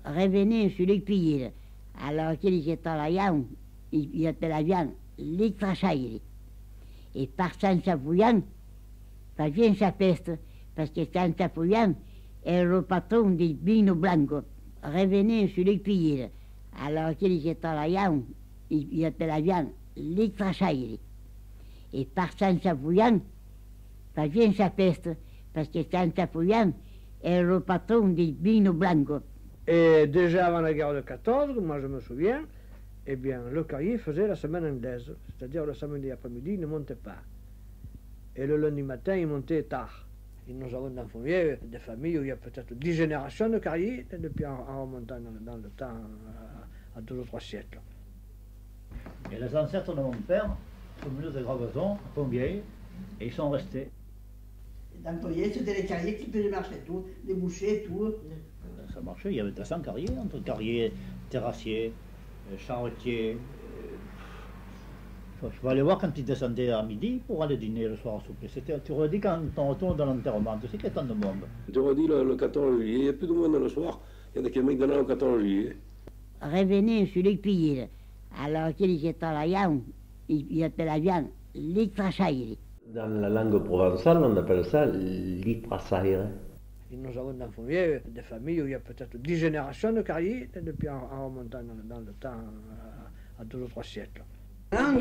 revenir sur les pieds. Alors qu'il était là, il était la viande, les crachailles. Et par San Sapouyan, ça vient sa peste, parce que San Sapouyan est le patron des Bino Blanco, revenir sur les pieds. Alors qu'il était là, il était la viande, les crachailles. Et par San Sapouyan, ça vient sa peste, parce que San Sapouyan est le patron des Bino Blanco. Et déjà avant la guerre de 14, moi je me souviens, eh bien, le carrier faisait la semaine anglaise, c'est-à-dire le samedi après-midi, il ne montait pas. Et le lundi matin, il montait tard. Et nous avons dans Fourvière des familles où il y a peut-être 10 générations de carriers, depuis en remontant dans le temps à 2 ou 3 siècles. Et les ancêtres de mon père sont venus de Gravaison, à Fourvière, et ils sont restés. Dans le Fourvière, c'était les carriers qui faisaient marcher tout, les bouchers, tout. Ça marchait, il y avait 200 carriers, entre carriers, terrassiers, charretiers. Je vais aller voir quand ils descendaient à midi pour aller dîner le soir à souper. Tu redis quand on retourne dans l'enterrement, tu sais qu'il y a tant de monde. Tu redis le 14 juillet, il n'y a plus de monde le soir, il y a des mecs dans le 14 juillet. Revenir sur les pieds. Alors qu'il était là, il était la viande, les crachailles. Dans la langue provençale, on appelle ça l'iprasaire. Et nous avons dans Fourvière des familles où il y a peut-être 10 générations de carriers, depuis en remontant dans le temps à 2 ou 3 siècles. Hein,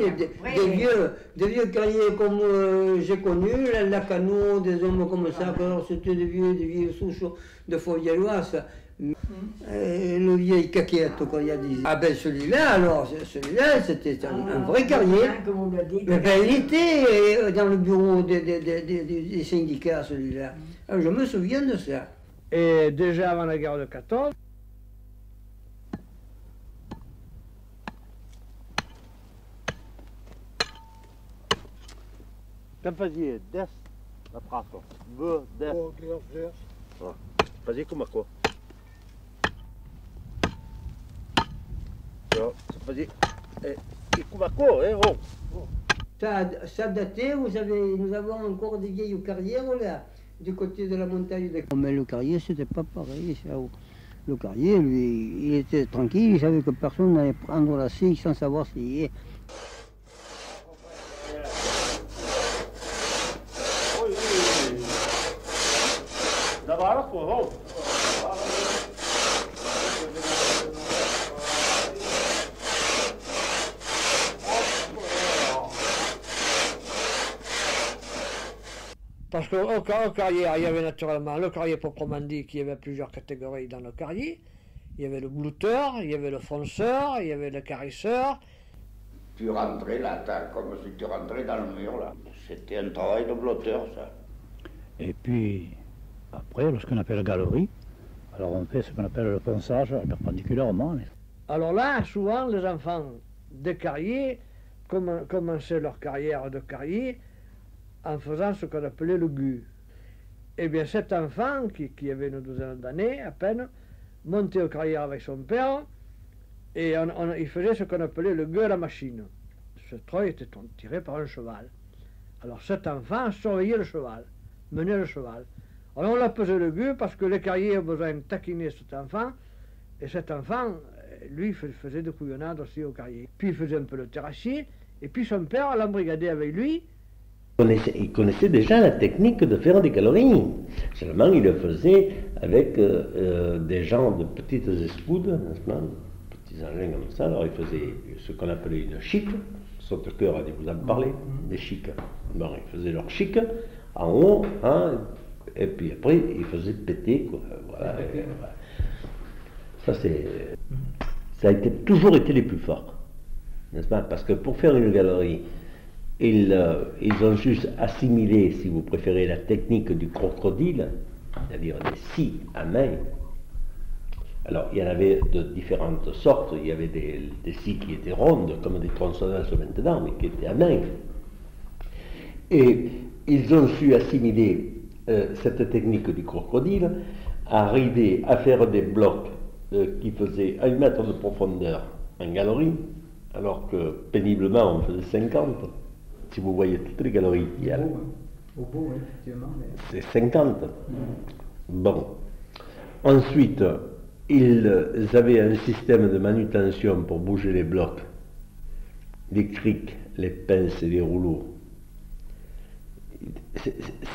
des vieux carriers comme j'ai connu, la Cano, des hommes comme ça, alors c'était des vieux souches de Fourvielloise. Le vieil caquette, comme il a dit. Ah ben celui-là, c'était un vrai carrier. Mais ben, il était dans le bureau des syndicats, celui-là. Alors, je me souviens de ça. Et déjà avant la guerre de 14, Quand faisais des, la prato, ve, des. Faisais comme quoi? Ça faisait. Et comme quoi, hein, oh. Ça datait, nous avons encore des vieilles carrières là, du côté de la montagne. Mais le carrier, c'était pas pareil. Ça. Le carrier, lui, il était tranquille, il savait que personne n'allait prendre la scie sans savoir s'il est. Parce qu'au carrier, il y avait naturellement le carrier proprement dit, qui avait plusieurs catégories dans le carrier. Il y avait le blouteur, il y avait le fonceur, il y avait le carisseur. Tu rentrais là, comme si tu rentrais dans le mur là. C'était un travail de blotteur, ça. Et puis, après, lorsqu'on appelle galerie, alors on fait ce qu'on appelle le ponçage perpendiculairement. Alors là, souvent, les enfants des carriers commençaient leur carrière de carrier en faisant ce qu'on appelait le gu. Eh bien, cet enfant, qui avait une douzaine d'années à peine, montait au carrière avec son père, et il faisait ce qu'on appelait le gu à la machine. Ce treuil était tiré par un cheval. Alors cet enfant surveillait le cheval, menait le cheval. Alors on l'a pesé le gu parce que les carriers ont besoin de taquiner cet enfant, et cet enfant, lui, faisait des couillonnades aussi au carrier. Puis il faisait un peu le terrassier, et puis son père l'embrigadait avec lui. Il connaissait déjà la technique de faire des calories. Seulement, il le faisait avec des gens de petites escoudes, n'est-ce pas, petits engins comme ça. Alors, il faisait ce qu'on appelait une chic. Sautecoeur a dû vous en parler, des chics. Bon, ils faisaient leur chic en haut, hein, et puis après, ils faisaient péter, quoi. Voilà. Ça a toujours été les plus forts, n'est-ce pas? Parce que pour faire une galerie, ils ont juste assimilé, si vous préférez, la technique du crocodile, c'est-à-dire des scies à main. Alors, il y en avait de différentes sortes. Il y avait des scies qui étaient rondes, comme des tronçonneuses maintenant, mais qui étaient à main. Et ils ont su assimiler cette technique du crocodile, arriver à faire des blocs qui faisaient 1 mètre de profondeur en galerie, alors que péniblement on faisait 50. Si vous voyez toutes les galeries qu'il y a, Au bout, effectivement. c'est 50. Bon. Ensuite, Ils avaient un système de manutention pour bouger les blocs, les crics, les pinces et les rouleaux.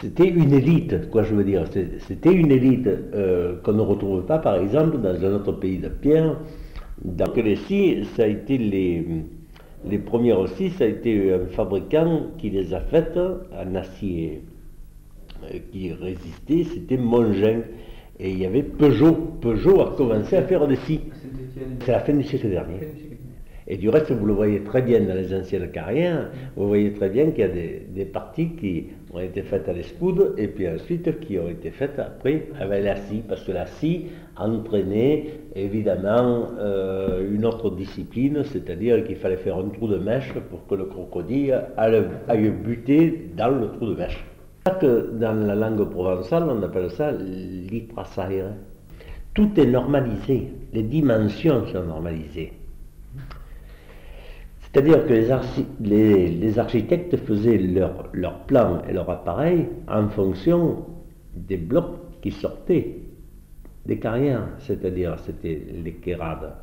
C'était une élite, quoi je veux dire. C'était une élite qu'on ne retrouve pas, par exemple, dans un autre pays de pierre. Dans les scies, ça a été les premières scies, ça a été un fabricant qui les a faites en acier qui résistait, c'était Mongin. Et il y avait Peugeot. Peugeot a commencé à faire des scies. C'est la fin du siècle dernier. Et du reste, vous le voyez très bien dans les anciennes carrières, vous voyez très bien qu'il y a des parties qui ont été faites à l'escoude et puis ensuite qui ont été faites après avec la scie, parce que la scie entraînait évidemment une autre discipline, c'est-à-dire qu'il fallait faire un trou de mèche pour que le crocodile aille buter dans le trou de mèche. Dans la langue provençale, on appelle ça l'itrasaire. Tout est normalisé, les dimensions sont normalisées. C'est-à-dire que les architectes faisaient leur plan et leur appareil en fonction des blocs qui sortaient des carrières. C'est-à-dire c'était les kérades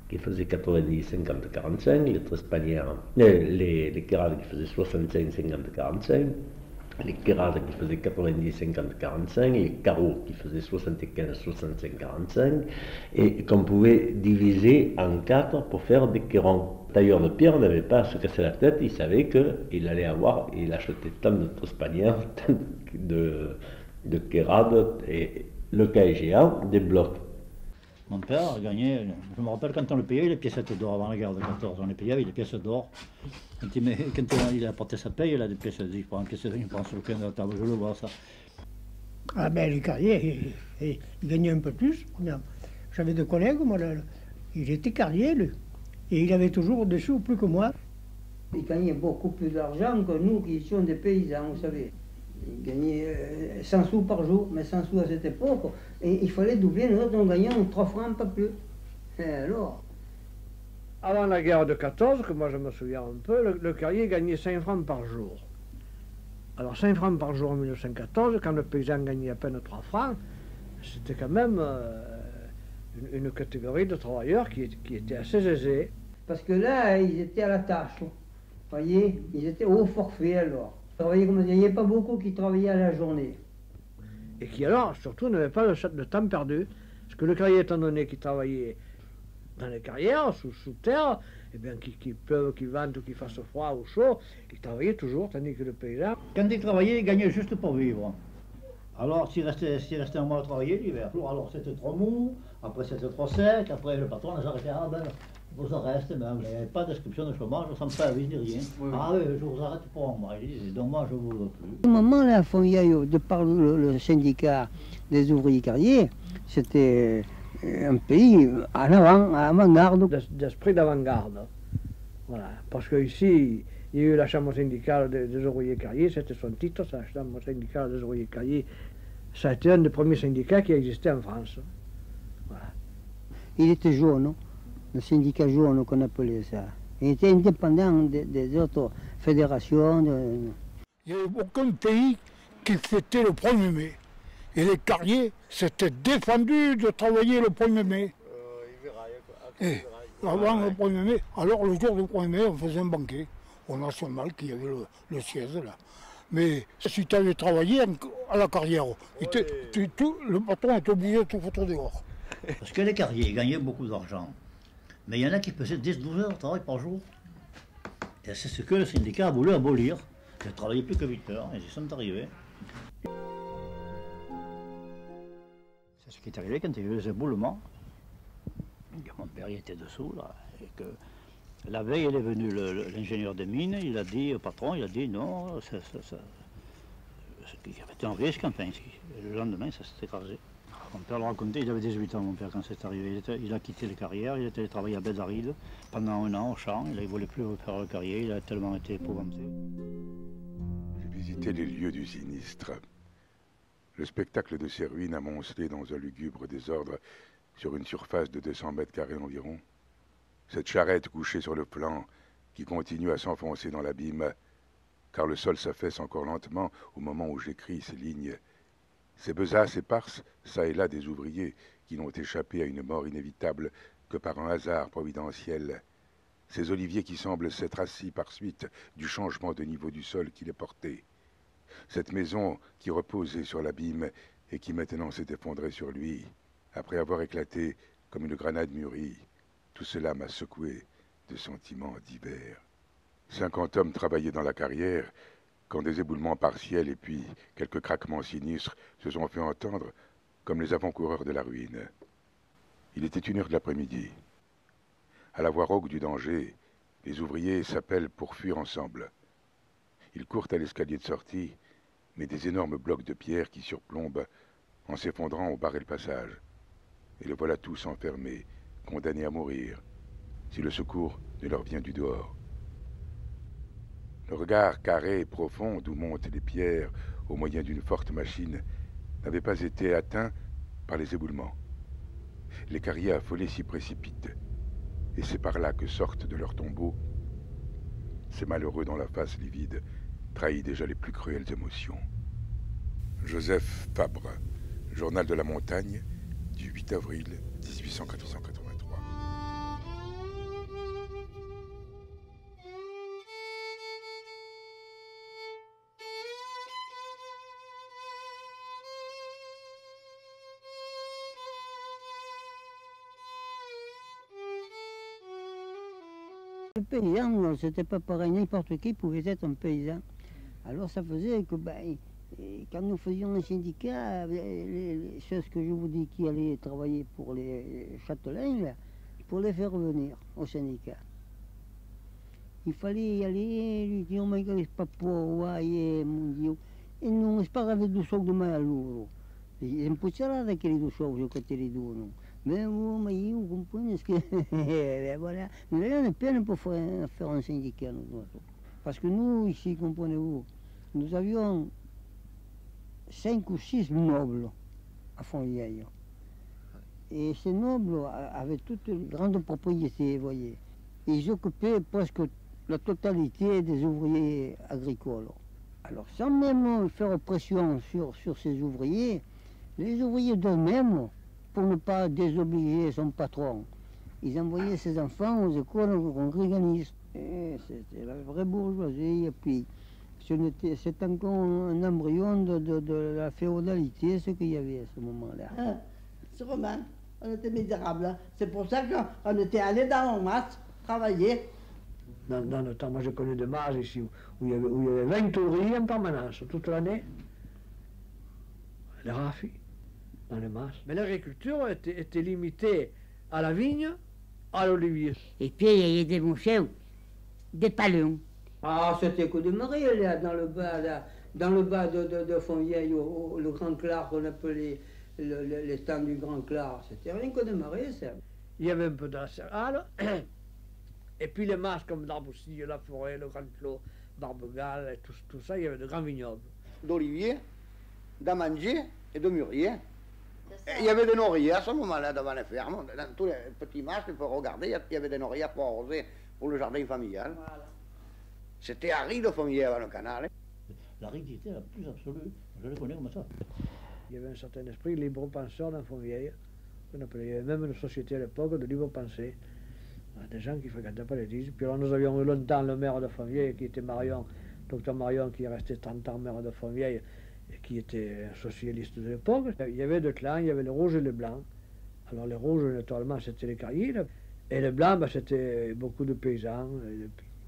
qui faisaient 90, 50, 45, les trespanières, les kérades qui faisaient 65, 50, 45, les kérades qui faisaient 90, 50, 45, les carreaux qui faisaient 75, 65, 45, et qu'on pouvait diviser en 4 pour faire des kérons. Le tailleur de pierre n'avait pas à se casser la tête, il savait qu'il allait avoir, il achetait tant de trespanières, tant de kérades, et le cas échéant, des blocs. Mon père gagnait, je me rappelle quand on le payait, les piècettes d'or avant la guerre de 14, on les payait avec des pièces d'or. Quand il apportait sa paye, il a des pièces d'or, il prend une pièce d'or, il prend sur le coin de la table, je le vois ça. Ah ben les carriers, il gagnait un peu plus. J'avais des collègues, moi, il était carrier, lui. Et il avait toujours des sous plus que moi. Il gagnait beaucoup plus d'argent que nous qui étions des paysans, vous savez. Il gagnait 100 sous par jour, mais 100 sous à cette époque. Et il fallait doubler, nous autres, on gagnait 3 francs, pas plus. Et alors? Avant la guerre de 14, que moi je me souviens un peu, le carrier gagnait 5 francs par jour. Alors 5 francs par jour en 1914, quand le paysan gagnait à peine 3 francs, c'était quand même une catégorie de travailleurs qui était assez aisée. Parce que là, ils étaient à la tâche. Vous voyez, ils étaient au forfait alors. Il n'y avait pas beaucoup qui travaillaient à la journée. Et qui alors, surtout, n'avaient pas le temps perdu. Parce que le carrier, étant donné qu'il travaillait dans les carrières, sous terre, eh bien, qu'il pleuve, qu'il vente ou qu'il fasse froid ou chaud, il travaillait toujours, tandis que le paysan... Quand il travaillait, il gagnait juste pour vivre. Alors, s'il restait un mois à travailler l'hiver, alors c'était trop mou, après c'était trop sec, après le patron les arrêtait, ah ben, vous en reste, mais il n'y avait pas d'inscription de chômage, sans préavis ni rien. Oui. Ah oui, je vous arrête pour un mois, il disait, donc moi je ne vous veux plus. Au moment là, Fontvieille, de par le syndicat des ouvriers carriers, c'était un pays en avant-garde. D'esprit d'avant-garde. Voilà, parce qu'ici, il y a eu la chambre syndicale des ouvriers carriers, c'était son titre, c'est la chambre syndicale des ouvriers carriers. Ça a été un des premiers syndicats qui existait en France. Voilà. Il était jaune, le syndicat jaune qu'on appelait ça. Il était indépendant des autres fédérations. Il n'y avait aucun pays qui fêtait le 1er mai. Et les carriers s'étaient défendus de travailler le 1er mai. Et avant le 1er mai, alors le jour du 1er mai, on faisait un banquet au National, qui avait le siège là. Mais si tu avais travaillé à la carrière, le patron était obligé de te foutre dehors. Parce que les carriers gagnaient beaucoup d'argent. Mais il y en a qui faisaient 10-12 heures de travail par jour. Et c'est ce que le syndicat a voulu abolir. Ils ne travaillaient plus que 8 heures, et ils y sont arrivés. C'est ce qui est arrivé quand il y a eu les éboulements. Mon père il était dessous, là, et que la veille, il est venu l'ingénieur des mines, il a dit au patron, il a dit non, il y avait un risque, enfin, le lendemain, ça s'est écrasé. Mon père le racontait, il avait 18 ans, mon père, quand c'est arrivé. Il a quitté les carrières, il était allé travailler à Bézaride pendant un an au champ. Il ne voulait plus faire le carrier, il a tellement été épouvanté. J'ai visité les lieux du sinistre. Le spectacle de ces ruines amoncelées dans un lugubre désordre sur une surface de 200 mètres carrés environ. Cette charrette couchée sur le plan qui continue à s'enfoncer dans l'abîme, car le sol s'affaisse encore lentement au moment où j'écris ces lignes. Ces besaces éparses, çà et là des ouvriers qui n'ont échappé à une mort inévitable que par un hasard providentiel. Ces oliviers qui semblent s'être assis par suite du changement de niveau du sol qui les portait. Cette maison qui reposait sur l'abîme et qui maintenant s'est effondrée sur lui, après avoir éclaté comme une grenade mûrie. Tout cela m'a secoué de sentiments divers. 50 hommes travaillaient dans la carrière, quand des éboulements partiels et puis quelques craquements sinistres se sont fait entendre comme les avant-coureurs de la ruine. Il était 1 heure de l'après-midi. À la voix rauque du danger, les ouvriers s'appellent pour fuir ensemble. Ils courent à l'escalier de sortie, mais des énormes blocs de pierre qui surplombent, en s'effondrant, ont barré le passage. Et le voilà tous enfermés, condamnés à mourir, si le secours ne leur vient du dehors. Le regard carré et profond d'où montent les pierres au moyen d'une forte machine n'avait pas été atteint par les éboulements. Les carriers affolés s'y précipitent, et c'est par là que sortent de leur tombeau ces malheureux dont la face livide trahit déjà les plus cruelles émotions. Joseph Fabre, Journal de la montagne, du 8 avril 1883. Le paysan, c'était pas pareil, n'importe qui pouvait être un paysan. Alors ça faisait que quand nous faisions un syndicat, ceux que je vous dis qui allaient travailler pour les châtelains, là, pour les faire venir au syndicat. Il fallait y aller, lui dire, mais il pas pour, mon Dieu. E non sparava do soldo mai a loro. E non può che li do soldo che te li dono. Ma io comprends que voilà, nous n'avons peine pour faire un syndicat. Parce que nous, ici, comprenez-vous, nous avions 5 ou 6 nobles à Fontvieille. Et ces nobles avaient toutes les grandes propriétés, vous voyez. Ils occupaient presque la totalité des ouvriers agricoles. Alors, sans même faire pression sur ces ouvriers, les ouvriers d'eux-mêmes, pour ne pas désobliger son patron, ils envoyaient ses enfants aux écoles congréganistes. C'était la vraie bourgeoisie, et puis c'est encore un embryon de la féodalité, ce qu'il y avait à ce moment-là. C'est Romain, on était misérables. C'est pour ça qu'on était allés dans le mas travailler. Dans le temps, moi j'ai connu des mas ici où il y avait 20 ouvriers en permanence toute l'année. Les rafis. Dans les masses. Mais l'agriculture était limitée à la vigne, à l'olivier. Et puis il y a des mouchets, des palons. Ah, c'était que de marée, là, dans le bas de Fontvieille, le Grand Clar, qu'on appelait les stands du Grand Clar. C'était rien que de marée, ça. Il y avait un peu de la céréale, et puis les masses comme d'Arboussille, la Forêt, le Grand Clos, Barbegal, et tout ça, il y avait de grands vignobles. D'olivier, d'amandier et de mûrier. Il y avait des nourriers à ce moment-là devant les fermes. Dans tous les petits marches, il faut regarder, il y avait des nourriers pour arroser pour le jardin familial. Voilà. C'était aride au Fontvieille avant le canal. L'aridité la plus absolue, je le connais comme ça. Il y avait un certain esprit libre-penseur dans Fontvieille. On appelait, il y avait même une société à l'époque de libre-pensée. Des gens qui ne fréquentaient pas l'église. Puis alors nous avions eu longtemps le maire de Fontvieille qui était Marion, docteur Marion, qui est resté 30 ans maire de Fontvieille, et qui était un socialiste de l'époque. Il y avait deux clans, il y avait les rouges et les blancs. Alors les rouges, naturellement, c'était les carriers, et les blancs, c'était beaucoup de paysans.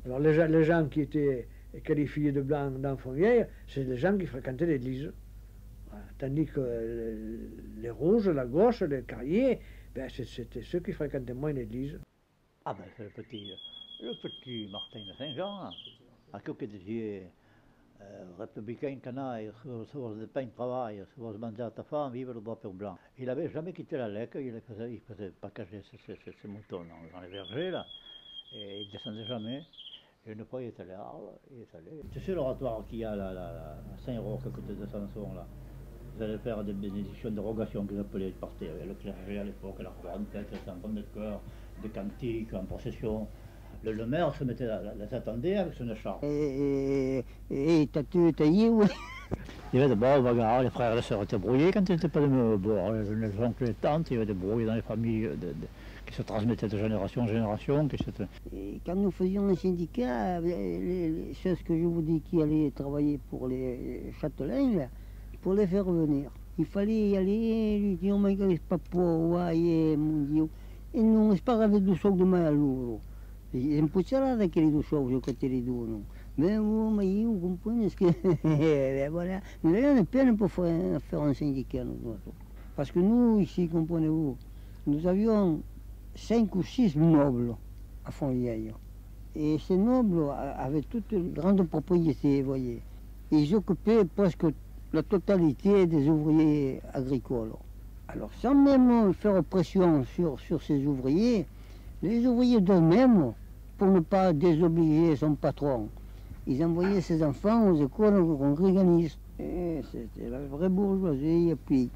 Alors les gens qui étaient qualifiés de blancs dans Fontvieille, c'est des gens qui fréquentaient l'église. Voilà. Tandis que les rouges, la gauche, les carriers, c'était ceux qui fréquentaient moins l'église. Ah ben c'est le petit Martin de Saint-Jean, à côté des yeux. Républicain canaille, se faisait pas un travail, se faisait manger à ta femme, vivre le drapeau blanc. Il n'avait jamais quitté la Lec, il faisait pas cacher ses moutons dans les vergers, là, et il descendait jamais. Et une fois, il est allé à Arles, il est allé. Tu sais l'oratoire qu'il y a à Saint-Roch, à côté de Samson, là. Ils allaient faire des bénédictions, des rogations qu'ils appelaient par terre. Le clergé à l'époque, la croix en tête, les enfants de cœur, des cantiques en procession. Le maire se mettait les attendait avec son écharpe. Et t'as taillé, oui. Il y avait d'abord bagarre, les frères et les sœurs étaient brouillés quand ils n'étaient pas de même bord. Les oncles et les tantes, il y avait des brouilles dans les familles qui se transmettaient de génération en génération. Et quand nous faisions un syndicat, les choses que je vous dis qui allaient travailler pour les châtelains, là, pour les faire venir. Il fallait y aller, lui dire, mais il pas pour, mon Dieu. E non sparava do sol de mai a loro. E non può che do sol giocatori d'uno. Ma io compagno che voilà. Mais là, on n'a pas pour faire un syndicat. Parce que nous, ici, comprenez-vous, nous avions 5 ou 6 nobles à Fontvieille. Et ces nobles avaient toutes les grandes propriétés, vous voyez. Ils occupaient presque la totalité des ouvriers agricoles. Alors, sans même faire pression sur ces ouvriers, les ouvriers d'eux-mêmes, pour ne pas désobliger son patron, ils envoyaient ses enfants aux écoles organiste. C'était la vraie bourgeoisie. Et puis,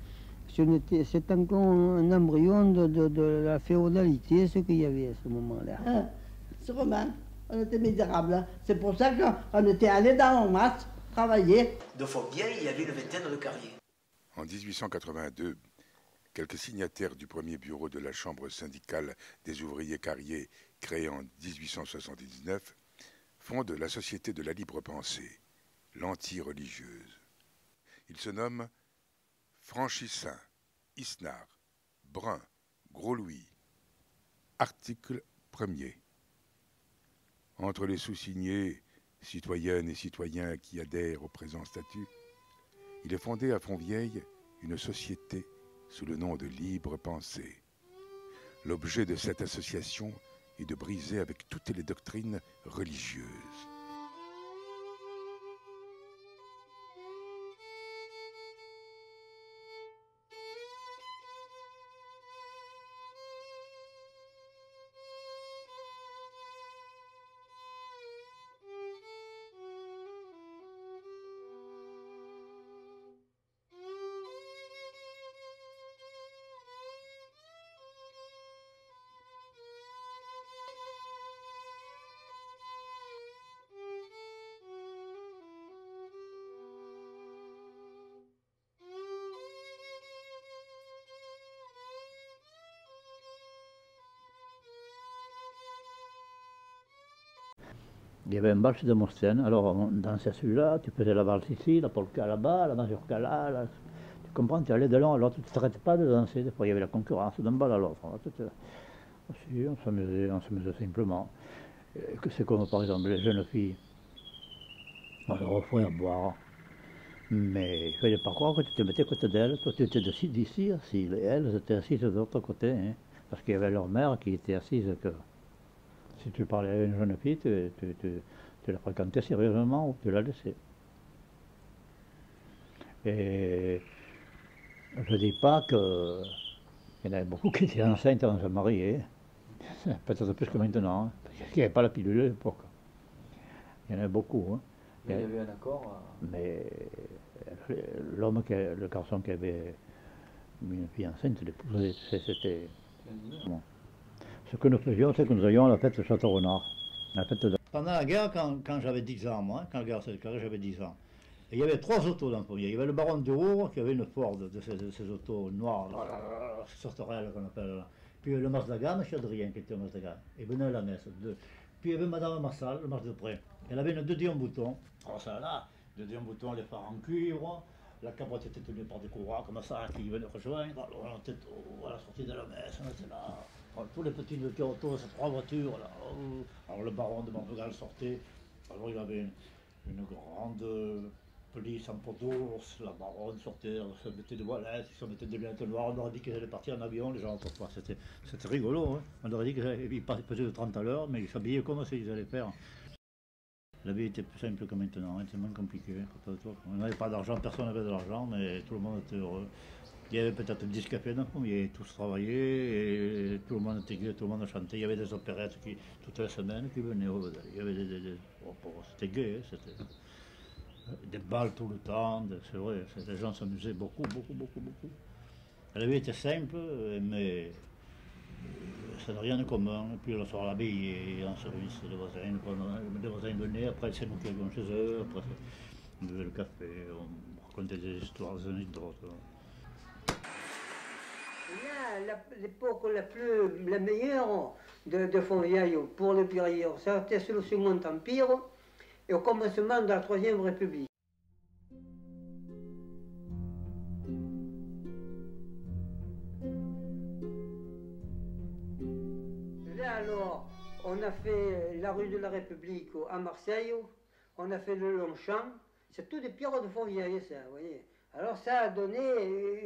c'est encore un embryon de la féodalité, ce qu'il y avait à ce moment-là. Sûrement, on était misérables. C'est pour ça qu'on était allés dans la masse travailler. De Fontvieille, il y avait une vingtaine de carriers. En 1882, quelques signataires du premier bureau de la Chambre syndicale des ouvriers carriers, créée en 1879, fondent la Société de la libre pensée, l'anti-religieuse. Ils se nomment Franchissin, Isnard, Brun, Gros-Louis. Article 1er. Entre les sous-signés, citoyennes et citoyens qui adhèrent au présent statut, il est fondé à Fontvieille une société sous le nom de Libre Pensée. L'objet de cette association est de briser avec toutes les doctrines religieuses. Il y avait un bal chez Demosthène, alors on dansait celui-là, tu faisais la valse ici, la polka là-bas, la mazurka là, tu comprends, tu allais de l'un à l'autre, tu ne t'arrêtais pas de danser, des fois il y avait la concurrence d'un bal à l'autre. On s'amusait simplement. C'est comme par exemple les jeunes filles, on leur offrait à boire, mais il ne fallait pas croire que tu te mettais à côté d'elles, toi tu étais d'ici assis, et elles étaient assises de l'autre côté, hein, parce qu'il y avait leur mère qui était assise que... Si tu parlais à une jeune fille, tu la fréquentais sérieusement ou tu la laissais. Et je ne dis pas qu'il y en avait beaucoup qui étaient enceintes avant de se marier, peut-être plus que maintenant, hein, parce qu'il n'y avait pas la pilule à l'époque. Il y en avait beaucoup. Hein. Mais il y avait un accord. Mais le garçon qui avait mis une fille enceinte, l'épouse, c'était... Bon. Ce que nous faisions, c'est que nous allions à la fête de Château-Renard. Pendant la guerre, quand j'avais 10 ans, moi, quand la guerre s'est déclarée, j'avais 10 ans. Et il y avait 3 autos dans le premier. Il y avait le baron de Roure, qui avait une Ford de ces autos noires, sorterelles qu'on appelle là. Puis le Mas de la Gamme, Chadrien, qui était au Mas de la Gamme. Et venait à la messe. Puis il y avait Madame Massal, le Mas de Pré. Elle avait une 2 en bouton. Alors ça là, 2 en bouton, les phares en cuivre. La capote était tenue par des courroies comme ça, qui venaient rejoindre. Alors on était à la sortie de la messe, on était là. Tous les petits qui autour, ces 3 voitures là. Alors le baron de Montréal sortait. Alors il avait une grande police en pot d'ours. La baronne sortait, elle se mettait des voilettes, ils se mettaient des lunettes noires. On aurait dit qu'ils allaient partir en avion, les gens ne pas. C'était rigolo. Hein. On aurait dit qu'ils faisaient de 30 à l'heure, mais ils s'habillaient comme s'ils allaient faire. La vie était plus simple que maintenant, hein, c'est moins compliqué. On n'avait pas d'argent, personne n'avait de l'argent, mais tout le monde était heureux. Il y avait peut-être 10 cafés dans le premier, tous travaillaient, et tout le monde était gai, tout le monde chantait. Il y avait des opérettes toutes les semaines qui venaient. Il y avait c'était gai, c'était des balles tout le temps, c'est vrai, les gens s'amusaient beaucoup. La vie était simple, mais ça n'a rien de commun. Et puis le soir, l'abbaye en service des voisins. Les voisins venaient, après c'est nous qui allions chez eux. Après, On buvait le café, on racontait des histoires, des anecdotes. Là, l'époque la meilleure de Fontvieille pour les pirailleurs, ça a été sous le Second Empire et au commencement de la Troisième République. Là alors, on a fait la rue de la République à Marseille, on a fait le Longchamp, c'est tout des pierres de Fontvieille ça, vous voyez. Alors ça a donné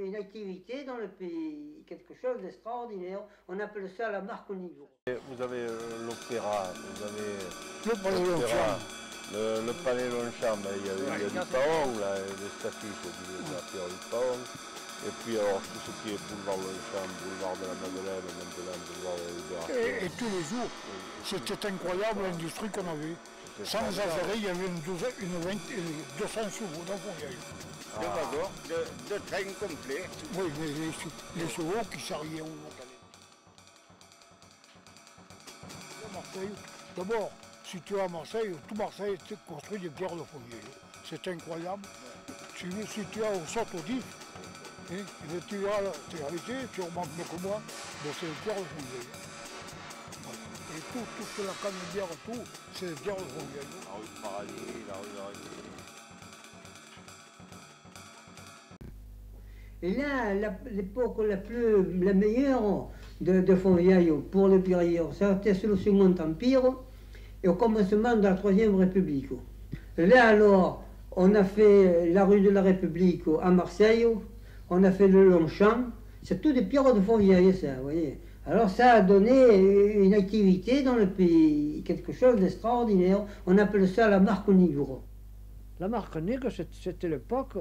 une activité dans le pays, quelque chose d'extraordinaire. On appelle ça la marque Nigo. Vous avez l'opéra, vous avez le palais Longchamp. Le palais Longchamp, il y a du Paon, là, les statues de la pierre du Paon. Et puis alors tout ce qui est boulevard Longchamp, boulevard de la Madeleine, maintenant boulevard de la Libération. Et tous les jours, c'était incroyable l'industrie qu'on avait. Sans affaire, il y avait 200 chevaux dans Fontvieille. De wagons, de trains complets. Oui, mais les chevaux qui s'arrivaient au Marseille. D'abord, si tu es à Marseille, tout Marseille est construit de pierres de Fontvieille. C'est incroyable. Si tu es au Château-d'If, tu vas là, tu es arrêté, tu remontes mieux que moi, bon, c'est les pierres de Fontvieille. Et toute la canebière, tout, c'est les pierres de Fontvieille. La rue de Paradis, la rue de la République. Et là, l'époque la meilleure de Fontvieille pour les pirailleurs, ça a été sous le Second Empire et au commencement de la Troisième République. Là alors, on a fait la rue de la République à Marseille, on a fait le Longchamp, c'est tout des pierres de Fontvieille ça, vous voyez. Alors ça a donné une activité dans le pays, quelque chose d'extraordinaire. On appelle ça la marque Nigo. La marque Nigo, c'était l'époque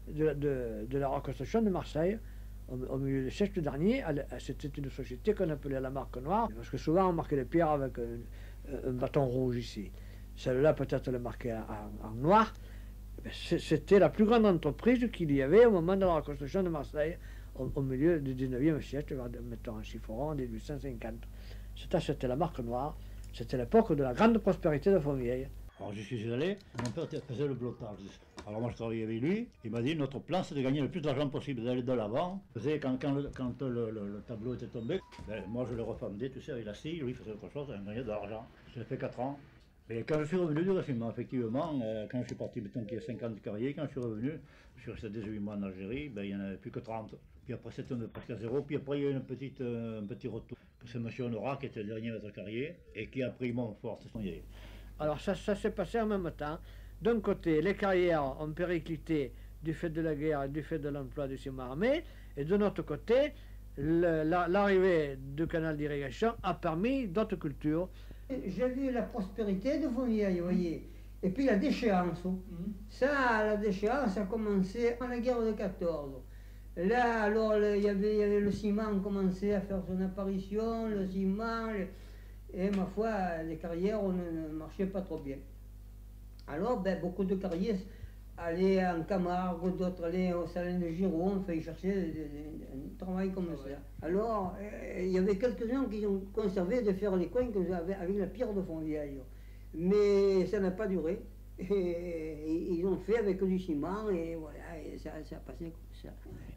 de la reconstruction de Marseille, au milieu du siècle dernier. C'était une société qu'on appelait la marque noire, parce que souvent on marquait les pierres avec un bâton rouge ici. Celle-là peut-être le marquait en noir. C'était la plus grande entreprise qu'il y avait au moment de la reconstruction de Marseille, au milieu du 19e siècle, mettons en chiffon, en 1850. C'était la marque noire, c'était l'époque de la grande prospérité de Fontvieille. Alors je suis allé, mon père faisait le blottage. Alors moi je travaillais avec lui, il m'a dit notre plan c'est de gagner le plus d'argent possible, d'aller de l'avant. Quand le tableau était tombé, ben, moi je le refendais, tu sais, avec la scie, lui faisait autre chose, il gagnait de l'argent. J'ai fait 4 ans. Et quand je suis revenu du régiment, effectivement, quand je suis parti, mettons qu'il y a 50 carriers, quand je suis revenu, je suis resté 18 mois en Algérie, ben, il n'y en avait plus que 30. Puis après c'était presque à zéro, puis après il y a eu un petit retour. C'est M. Honorat qui était le dernier maître carrier et qui a pris Montfort, c'est son idée. Alors ça s'est passé en même temps. D'un côté, les carrières ont périclité du fait de la guerre et du fait de l'emploi du ciment armé, et de notre côté, l'arrivée du canal d'irrigation a permis d'autres cultures. J'ai vu la prospérité de Fontvieille, vous voyez, et puis la déchéance. Ça, la déchéance a commencé à la guerre de 14. Là, alors, il y avait le ciment commençait à faire son apparition, le ciment, et ma foi, les carrières ne marchaient pas trop bien. Alors, ben, beaucoup de carriers allaient en Camargue, d'autres allaient au Salin de Giron, enfin, ils cherchaient un travail comme ça. Alors, il y avait quelques-uns qui ont conservé de faire les coins avec la pierre de Fontvieille. Mais ça n'a pas duré. Et ils ont fait avec du ciment, et voilà, et ça a passé comme ça.